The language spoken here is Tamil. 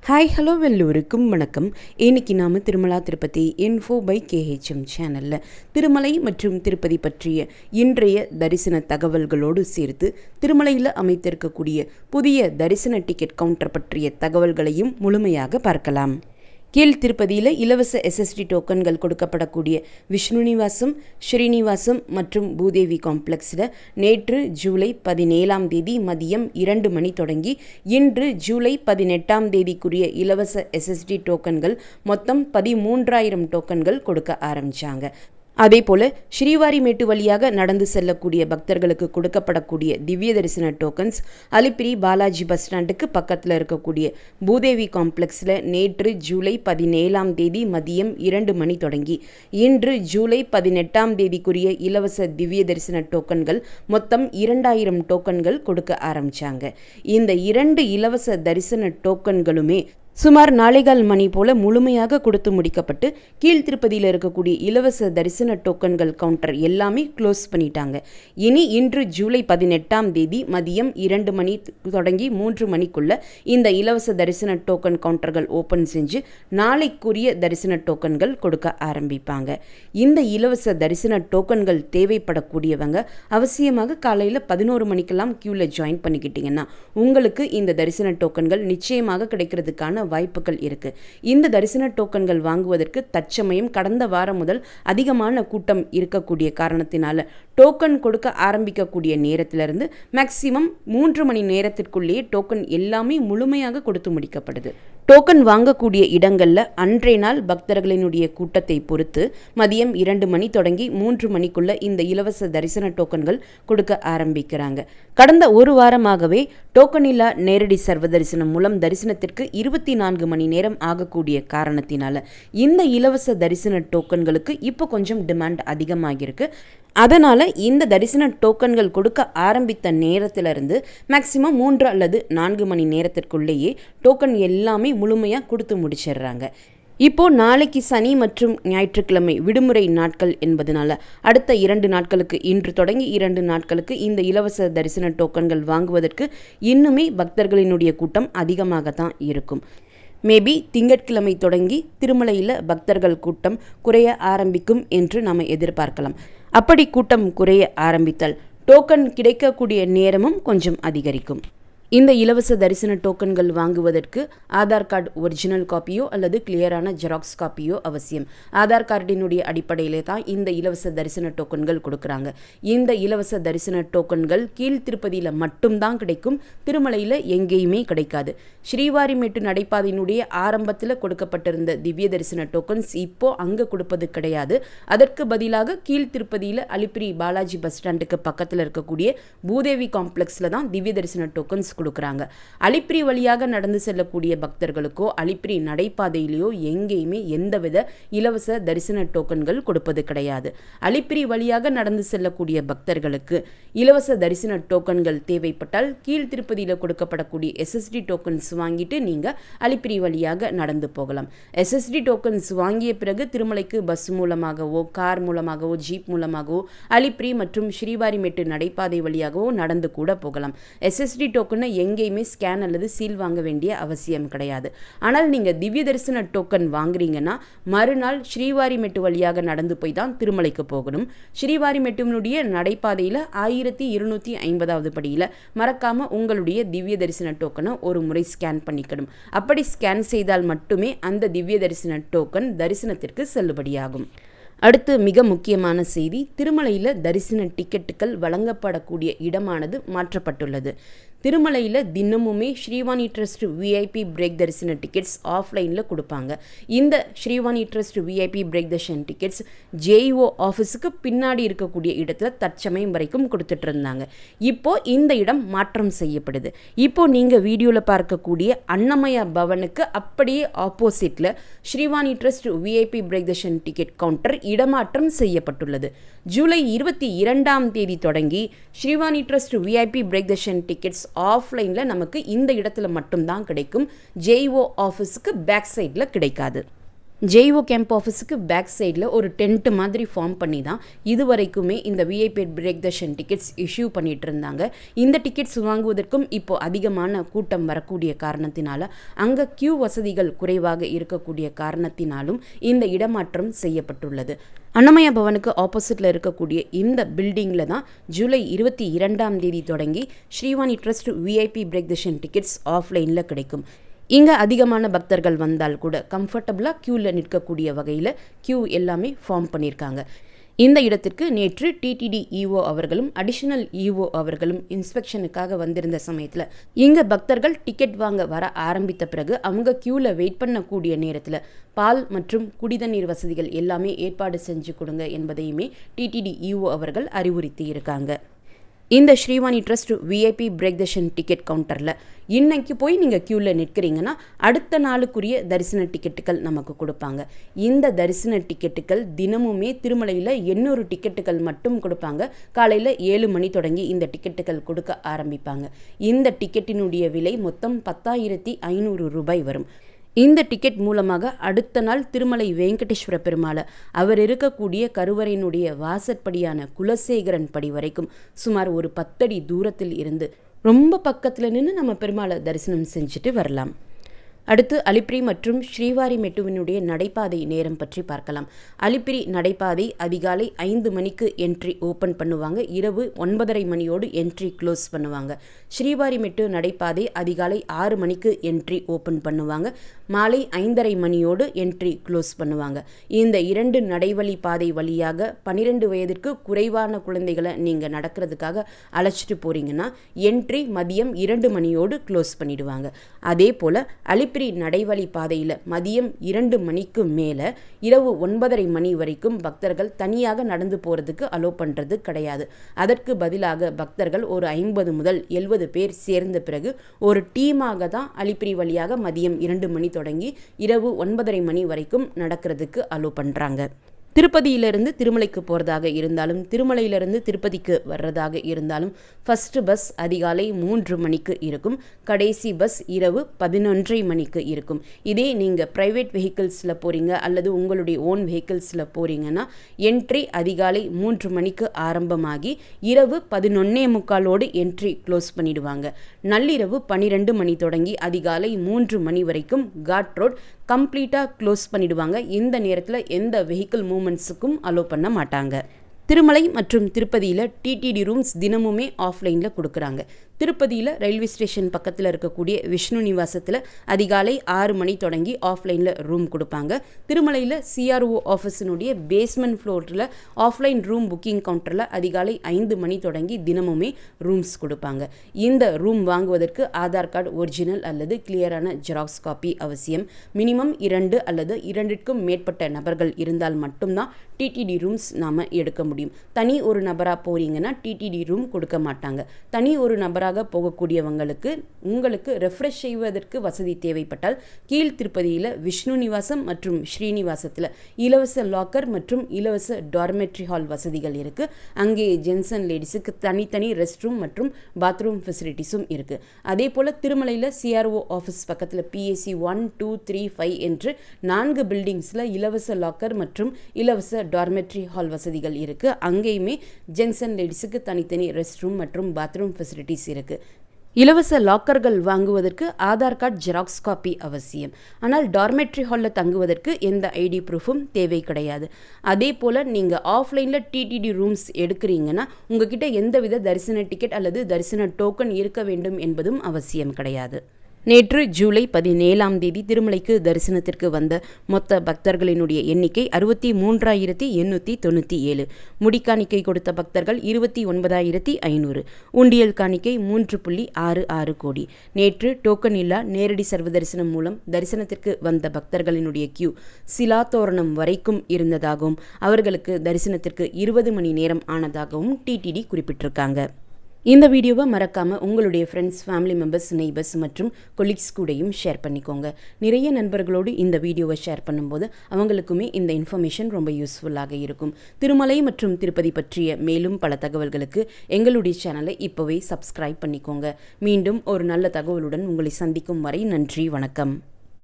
ஹாய் ஹலோ எல்லோருக்கும் வணக்கம். இன்னைக்கு நாம் திருமலா திருப்பதி இன்ஃபோ பை கேஹெச்எம் சேனலில் திருமலை மற்றும் திருப்பதி பற்றிய இன்றைய தரிசன தகவல்களோடு சேர்த்து திருமலையில் அமைத்திருக்கக்கூடிய புதிய தரிசன டிக்கெட் கவுண்டர் பற்றிய தகவல்களையும் முழுமையாக பார்க்கலாம். கீழ் திருப்பதியில் இலவச எஸ்எஸ்டி டோக்கன்கள் கொடுக்கப்படக்கூடிய விஷ்ணுநிவாசம், ஸ்ரீனிவாசம் மற்றும் பூதேவி காம்ப்ளெக்ஸில் நேற்று ஜூலை 17 மதியம் 2 மணி தொடங்கி இன்று ஜூலை 18 இலவச எஸ்எஸ்டி டோக்கன்கள் மொத்தம் 13,000 டோக்கன்கள் கொடுக்க ஆரம்பித்தாங்க. அதேபோல் ஸ்ரீவாரிமேட்டு வழியாக நடந்து செல்லக்கூடிய பக்தர்களுக்கு கொடுக்கப்படக்கூடிய திவ்ய தரிசன டோக்கன்ஸ் அலிப்பிரி பாலாஜி பஸ் ஸ்டாண்டுக்கு பக்கத்தில் இருக்கக்கூடிய பூதேவி காம்ப்ளெக்ஸில் நேற்று ஜூலை 17 மதியம் 2 மணி தொடங்கி இன்று ஜூலை 18 இலவச திவ்ய தரிசன டோக்கன்கள் மொத்தம் 2,000 டோக்கன்கள் கொடுக்க ஆரம்பித்தாங்க. இந்த 2 இலவச தரிசன டோக்கன்களுமே சுமார் 4.25 மணி போல முழுமையாக கொடுத்து முடிக்கப்பட்டு கீழ்த்திருப்பதியில் இருக்கக்கூடிய இலவச தரிசன டோக்கன்கள் கவுண்டர் எல்லாமே க்ளோஸ் பண்ணிட்டாங்க. இன்று ஜூலை 18 மதியம் 2 மணி தொடங்கி 3 மணிக்குள்ள இந்த இலவச தரிசன டோக்கன் கவுண்டர்கள் ஓப்பன் செஞ்சு நாளைக்குரிய தரிசன டோக்கன்கள் கொடுக்க ஆரம்பிப்பாங்க. இந்த இலவச தரிசன டோக்கன்கள் தேவைப்படக்கூடியவங்க அவசியமாக காலையில் 11 மணிக்கெல்லாம் கியூவில் ஜாயின் பண்ணிக்கிட்டீங்கன்னா உங்களுக்கு இந்த தரிசன டோக்கன்கள் நிச்சயமாக கிடைக்கிறதுக்கான வாய்ப்புகள் இருக்கு. இந்த தரிசன டோக்கன்கள் வாங்குவதற்கு தற்சமயம் கடந்த வாரம் முதல் அதிகமான கூட்டம் இருக்கக்கூடிய காரணத்தினால டோக்கன் கொடுக்க ஆரம்பிக்கக்கூடிய நேரத்திலிருந்து மேக்சிமம் 3 மணி நேரத்திற்குள்ளேயே டோக்கன் எல்லாமே முழுமையாக கொடுத்து முடிக்கப்படுது. டோக்கன் வாங்கக்கூடிய இடங்களில் அன்றைய நாள் பக்தர்களினுடைய கூட்டத்தை பொறுத்து மதியம் 2 மணி தொடங்கி 3 மணிக்குள்ள இந்த இலவச தரிசன டோக்கன்கள் கொடுக்க ஆரம்பிக்கிறாங்க. கடந்த ஒரு வாரமாகவே டோக்கன் இல்லா நேரடி சர்வ தரிசனம் மூலம் தரிசனத்திற்கு 24 மணி நேரம் ஆகக்கூடிய காரணத்தினால இந்த இலவச தரிசன டோக்கன்களுக்கு இப்போ கொஞ்சம் டிமாண்ட் அதிகமாகிருக்கு. அதனால் இந்த தரிசன டோக்கன்கள் கொடுக்க ஆரம்பித்த நேரத்திலிருந்து மேக்சிமம் 3 அல்லது 4 மணி நேரத்திற்குள்ளேயே டோக்கன் எல்லாமே முழுமையாக கொடுத்து முடிச்சிடுறாங்க. இப்போது நாளைக்கு சனி மற்றும் ஞாயிற்றுக்கிழமை விடுமுறை நாட்கள் என்பதனால அடுத்த 2 நாட்களுக்கு இன்று தொடங்கி 2 நாட்களுக்கு இந்த இலவச தரிசன டோக்கன்கள் வாங்குவதற்கு இன்னுமே பக்தர்களினுடைய கூட்டம் அதிகமாகத்தான் இருக்கும். மேபி திங்கட்கிழமை தொடங்கி திருமலையில் பக்தர்கள் கூட்டம் குறைய ஆரம்பிக்கும் என்று நாம் எதிர்பார்க்கலாம். அப்படி கூட்டம் குறைய ஆரம்பித்தால் டோக்கன் கிடைக்கக்கூடிய நேரமும் கொஞ்சம் அதிகரிக்கும். இந்த இலவச தரிசன டோக்கன்கள் வாங்குவதற்கு ஆதார் கார்டு ஒரிஜினல் காப்பியோ அல்லது கிளியரான ஜெராக்ஸ் காப்பியோ அவசியம். ஆதார் கார்டினுடைய அடிப்படையிலே தான் இந்த இலவச தரிசன டோக்கன்கள் கொடுக்குறாங்க. இந்த இலவச தரிசன டோக்கன்கள் கீழ்த்திருப்பதியில் மட்டும்தான் கிடைக்கும், திருமலையில் எங்கேயுமே கிடைக்காது. ஸ்ரீவாரிமேட்டு நடைபாதையினுடைய ஆரம்பத்தில் கொடுக்கப்பட்டிருந்த திவ்ய தரிசன டோக்கன்ஸ் இப்போ அங்கே கொடுப்பது கிடையாது. அதற்கு பதிலாக கீழ்த்திருப்பதியில் அலிப்பிரி பாலாஜி பஸ் ஸ்டாண்டுக்கு பக்கத்தில் இருக்கக்கூடிய பூதேவி காம்ப்ளெக்ஸில் தான் திவ்ய தரிசன டோக்கன்ஸ் கொடுக்குறாங்க. அலிப்பிரி வழியாக நடந்து செல்லக்கூடிய பக்தர்களுக்கோ அலிப்பிரி நடைபாதையிலேயோ எங்கேயுமே எந்தவித இலவச தரிசன டோக்கன்கள் கொடுப்பது கிடையாது. அலிப்பிரி வழியாக நடந்து செல்லக்கூடிய பக்தர்களுக்கு இலவச தரிசன டோக்கன்கள் தேவைப்பட்டால் கீழ்த்திருப்பதியில் கொடுக்கப்படக்கூடிய எஸ்எஸ்டி டோக்கன்ஸ் வாங்கிட்டு நீங்கள் அலிப்பிரி வழியாக நடந்து போகலாம். எஸ்எஸ்டி டோக்கன்ஸ் வாங்கிய பிறகு திருமலைக்கு பஸ் மூலமாகவோ கார் மூலமாகவோ ஜீப் மூலமாகவோ அலிப்பிரி மற்றும் ஸ்ரீவாரிமேட்டு நடைபாதை வழியாகவோ நடந்து கூட போகலாம். எஸ்எஸ்டி டோக்கன் எங்கேயுமே ஸ்கேன் அல்லது சீல் வாங்க வேண்டிய அவசியம் கிடையாது. ஆனால் நீங்கள் திவ்ய தரிசன டோக்கன் வாங்குறீங்கன்னா மறுநாள் ஸ்ரீவாரிமேட்டு வழியாக நடந்து போய் தான் திருமலைக்கு போகணும். ஸ்ரீவாரிமேட்டுனுடைய நடைபாதையில் 1250வது படியில் மறக்காமல் உங்களுடைய திவ்ய தரிசன டோக்கனை ஒரு முறை ஸ்கேன் பண்ணிக்கணும். அப்படி ஸ்கேன் செய்தால் மட்டுமே அந்த திவ்ய தரிசன டோக்கன் தரிசனத்திற்கு செல்லுபடியாகும். அடுத்து மிக முக்கியமான செய்தி, திருமலையில் தரிசன டிக்கெட்டுகள் வழங்கப்படக்கூடிய இடமானது மாற்றப்பட்டுள்ளது. திருமலையில் தினமுமே ஸ்ரீவாணி ட்ரஸ்ட் விஐபி பிரேக் தரிசன டிக்கெட்ஸ் ஆஃப்லைனில் கொடுப்பாங்க. இந்த ஸ்ரீவாணி ட்ரஸ்ட் விஐபி பிரேக் தரிசன டிக்கெட்ஸ் ஜேஇஓ ஆஃபீஸுக்கு பின்னாடி இருக்கக்கூடிய இடத்துல தற்சமயம் வரைக்கும் கொடுத்துட்டு இருந்தாங்க. இப்போது இந்த இடம் மாற்றம் செய்யப்படுது. இப்போது நீங்கள் வீடியோவில் பார்க்கக்கூடிய அன்னமயா பவனுக்கு அப்படியே ஆப்போசிட்டில் ஸ்ரீவாணி ட்ரஸ்ட் விஐபி பிரேக் தரிசன டிக்கெட் கவுண்டர் இடமாற்றம் செய்யப்பட்டுள்ளது. ஜூலை 22 தொடங்கி ஸ்ரீவாணி ட்ரஸ்ட் விஐபி பிரேக் தரிசன டிக்கெட்ஸ் ஆஃப்லைனில் நமக்கு இந்த இடத்துல மட்டும்தான் கிடைக்கும். ஜேஇஓ ஆஃபீஸுக்கு பேக் சைடில் கிடைக்காது. ஜேஓ கேம்ப் ஆஃபீஸுக்கு பேக் சைடில் ஒரு டென்ட் மாதிரி ஃபார்ம் பண்ணி தான் இதுவரைக்குமே இந்த VIP break Darshan tickets issue பண்ணிட்டு இருந்தாங்க. இந்த டிக்கெட்ஸ் வாங்குவதற்கும் இப்போ அதிகமான கூட்டம் வரக்கூடிய காரணத்தினால அங்கே கியூ வசதிகள் குறைவாக இருக்கக்கூடிய காரணத்தினாலும் இந்த இடமாற்றம் செய்யப்பட்டுள்ளது. அன்னமயா பவனுக்கு ஆப்போசிட்டில் இருக்கக்கூடிய இந்த பில்டிங்கில் தான் ஜூலை 22 தொடங்கி Srivani trust VIP break Darshan tickets ஆஃப்லைனில் கிடைக்கும். இங்கே அதிகமான பக்தர்கள் வந்தால் கூட கம்ஃபர்டபுளாக க்யூவில் நிற்கக்கூடிய வகையில் க்யூ எல்லாமே ஃபார்ம் பண்ணியிருக்காங்க. இந்த இடத்திற்கு நேற்று டிடிடி இஓ அவர்களும் அடிஷனல் இஓ அவர்களும் இன்ஸ்பெக்ஷனுக்காக வந்திருந்த சமயத்தில் இங்கே பக்தர்கள் டிக்கெட் வாங்க வர ஆரம்பித்த பிறகு அவங்க க்யூவில் வெயிட் பண்ணக்கூடிய நேரத்தில் பால் மற்றும் குடிதண்ணீர் வசதிகள் எல்லாமே ஏற்பாடு செஞ்சு கொடுங்க என்பதையுமே டிடிடி இஓ அவர்கள் அறிவுறுத்தி இருக்காங்க. இந்த Srivani trust VIP break Darshan ticket கவுண்டரில் இன்னைக்கு போய் நீங்கள் க்யூவில் நிற்கிறீங்கன்னா அடுத்த நாளுக்குரிய தரிசன டிக்கெட்டுகள் நமக்கு கொடுப்பாங்க. இந்த தரிசன டிக்கெட்டுகள் தினமுமே திருமலையில் 800 டிக்கெட்டுகள் மட்டும் கொடுப்பாங்க. காலையில் 7 மணி தொடங்கி இந்த டிக்கெட்டுகள் கொடுக்க ஆரம்பிப்பாங்க. இந்த டிக்கெட்டினுடைய விலை மொத்தம் 10,500 ரூபாய் வரும். இந்த டிக்கெட் மூலமாக அடுத்த நாள் திருமலை வெங்கடேஸ்வர பெருமாளை அவர் இருக்கக்கூடிய கருவறையினுடைய வாசற்படியான குலசேகரன் படி வரைக்கும் சுமார் ஒரு 10 அடி தூரத்தில் இருந்து ரொம்ப பக்கத்தில் நின்று நம்ம பெருமாளை தரிசனம் செஞ்சுட்டு வரலாம். அடுத்து அலிப்பிரி மற்றும் ஸ்ரீவாரிமெட்டுவினுடைய நடைபாதை நேரம் பற்றி பார்க்கலாம். அலிப்பிரி நடைபாதை அதிகாலை 5 மணிக்கு என்ட்ரி ஓப்பன் பண்ணுவாங்க. இரவு 9:30 மணியோடு என்ட்ரி க்ளோஸ் பண்ணுவாங்க. ஸ்ரீவாரிமெட்டு நடைபாதை அதிகாலை 6 மணிக்கு என்ட்ரி ஓப்பன் பண்ணுவாங்க. மாலை 5:30 மணியோடு என்ட்ரி க்ளோஸ் பண்ணுவாங்க. இந்த 2 நடைவழி பாதை வழியாக 12 வயதிற்கு குறைவான குழந்தைகளை நீங்கள் நடக்கிறதுக்காக அழைச்சிட்டு போகிறீங்கன்னா என்ட்ரி மதியம் 2 மணியோடு க்ளோஸ் பண்ணிடுவாங்க. அதே போல் அலிப்பிரி நடைவழி பாதையில் மதியம் 2 மணிக்கு மேலே இரவு 9:30 மணி வரைக்கும் பக்தர்கள் தனியாக நடந்து போகிறதுக்கு அலோ பண்ணுறது கிடையாது. அதற்கு பதிலாக பக்தர்கள் ஒரு 50 முதல் 70 பேர் சேர்ந்த பிறகு ஒரு டீமாக தான் அலிப்பிரி வழியாக மதியம் 2 மணி தொடங்கி இரவு 9:30 மணி வரைக்கும் நடக்கிறதுக்கு அலோ பண்ணுறாங்க. திருப்பதியிலிருந்து திருமலைக்கு போகிறதாக இருந்தாலும் திருமலையிலிருந்து திருப்பதிக்கு வர்றதாக இருந்தாலும் ஃபஸ்ட்டு பஸ் அதிகாலை 3 மணிக்கு இருக்கும். கடைசி பஸ் இரவு 11:30 மணிக்கு இருக்கும். இதே நீங்கள் ப்ரைவேட் வெஹிக்கிள்ஸில் போகிறீங்க அல்லது உங்களுடைய ஓன் வெஹிக்கிள்ஸில் போகிறீங்கன்னா என்ட்ரி அதிகாலை 3 மணிக்கு ஆரம்பமாகி இரவு 11:45 என்ட்ரி க்ளோஸ் பண்ணிடுவாங்க. நள்ளிரவு 12 மணி தொடங்கி அதிகாலை 3 மணி வரைக்கும் காட் ரோட் கம்ப்ளீட்டாக க்ளோஸ் பண்ணிடுவாங்க. இந்த நேரத்தில் எந்த வெஹிக்கிள் மூமெண்ட்ஸுக்கும் அலோ பண்ண மாட்டாங்க. திருமலை மற்றும் திருப்பதியில் டிடிடி ரூம்ஸ் தினமுமே ஆஃப்லைனில் கொடுக்குறாங்க. திருப்பதியில் ரயில்வே ஸ்டேஷன் பக்கத்தில் இருக்கக்கூடிய விஷ்ணு நிவாசத்தில் அதிகாலை 6 மணி தொடங்கி ஆஃப்லைனில் ரூம் கொடுப்பாங்க. திருமலையில் சிஆர்ஓ ஆஃபீஸினுடைய பேஸ்மெண்ட் ஃப்ளோரில் ஆஃப்லைன் ரூம் புக்கிங் கவுண்டரில் அதிகாலை 5 மணி தொடங்கி தினமுமே ரூம்ஸ் கொடுப்பாங்க. இந்த ரூம் வாங்குவதற்கு ஆதார் கார்டு ஒரிஜினல் அல்லது கிளியரான ஜெராக்ஸ் காப்பி அவசியம். மினிமம் 2 அல்லது 2க்கும் மேற்பட்ட நபர்கள் இருந்தால் மட்டும்தான் டிடிடி ரூம்ஸ் நாம் எடுக்க முடியும். தனி ஒரு நபராக போறீங்கன்னா டிடிடி ரூம் கொடுக்க மாட்டாங்க. தனி ஒரு நபராக போகக்கூடியவங்களுக்கு உங்களுக்கு ரெஃப்ரெஷ் செய்வதற்கு வசதி தேவைப்பட்டால் கீழ் திருப்பதியில் விஷ்ணு நிவாசம் மற்றும் ஸ்ரீனிவாசத்தில் இலவச லாக்கர் மற்றும் இலவச டார்மெட்ரி ஹால் வசதிகள் இருக்குது. அங்கே ஜென்ஸ் அண்ட் லேடிஸுக்கு தனித்தனி ரெஸ்ட் ரூம் மற்றும் பாத்ரூம் ஃபெசிலிட்டிஸும் இருக்குது. அதே போல் திருமலையில் சிஆர்ஓ ஆஃபீஸ் பக்கத்தில் பிஏசி 1, 2, 3, 5 என்று 4 பில்டிங்ஸில் இலவச லாக்கர் மற்றும் இலவச டார்மெட்ரி ஹால் வசதிகள் இருக்குது. அங்கேயுமே ஜென்ஸ் அண்ட் லேடிஸுக்கு தனித்தனி ரெஸ்ட் ரூம் மற்றும் பாத்ரூம் ஃபெசிலிட்டிஸ் இருக்குது. இலவச லாக்கர்கள் வாங்குவதற்கு ஆதார் கார்டு ஜெராக்ஸ் காப்பி அவசியம். ஆனால் டார்மெட்ரி ஹாலில் தங்குவதற்கு எந்த ஐடி ப்ரூஃபும் தேவை கிடையாது. அதே போல் நீங்கள் ஆஃப்லைனில் டிடிடி ரூம்ஸ் எடுக்கிறீங்கன்னா உங்ககிட்ட எந்தவித தரிசன டிக்கெட் அல்லது தரிசன டோக்கன் இருக்க வேண்டும் என்பதும் அவசியம் கிடையாது. நேற்று ஜூலை 17 திருமலைக்கு தரிசனத்திற்கு வந்த மொத்த பக்தர்களினுடைய எண்ணிக்கை 63,897. முடிக்காணிக்கை கொடுத்த பக்தர்கள் 29,500. உண்டியல் காணிக்கை 3.66 கோடி. நேற்று டோக்கன் இல்லா நேரடி சர்வ தரிசனம் மூலம் தரிசனத்திற்கு வந்த பக்தர்களினுடைய கியூ சிலாத்தோரணம் வரைக்கும் இருந்ததாகவும் அவர்களுக்கு தரிசனத்திற்கு 20 மணி நேரம் ஆனதாகவும் டிடிடி குறிப்பிட்டிருக்காங்க. இந்த வீடியோவை மறக்காமல் உங்களுடைய ஃப்ரெண்ட்ஸ், ஃபேமிலி மெம்பர்ஸ், நெய்பர்ஸ் மற்றும் கொலீக்ஸ் கூடயும் ஷேர் பண்ணிக்கோங்க. நிறைய நண்பர்களோடு இந்த வீடியோவை ஷேர் பண்ணும்போது அவங்களுக்குமே இந்த இன்ஃபர்மேஷன் ரொம்ப யூஸ்ஃபுல்லாக இருக்கும். திருமலை மற்றும் திருப்பதி பற்றிய மேலும் பல தகவல்களுக்கு எங்களுடைய சேனலை இப்போவே சப்ஸ்கிரைப் பண்ணிக்கோங்க. மீண்டும் ஒரு நல்ல தகவலுடன் உங்களை சந்திக்கும் வரை நன்றி, வணக்கம்.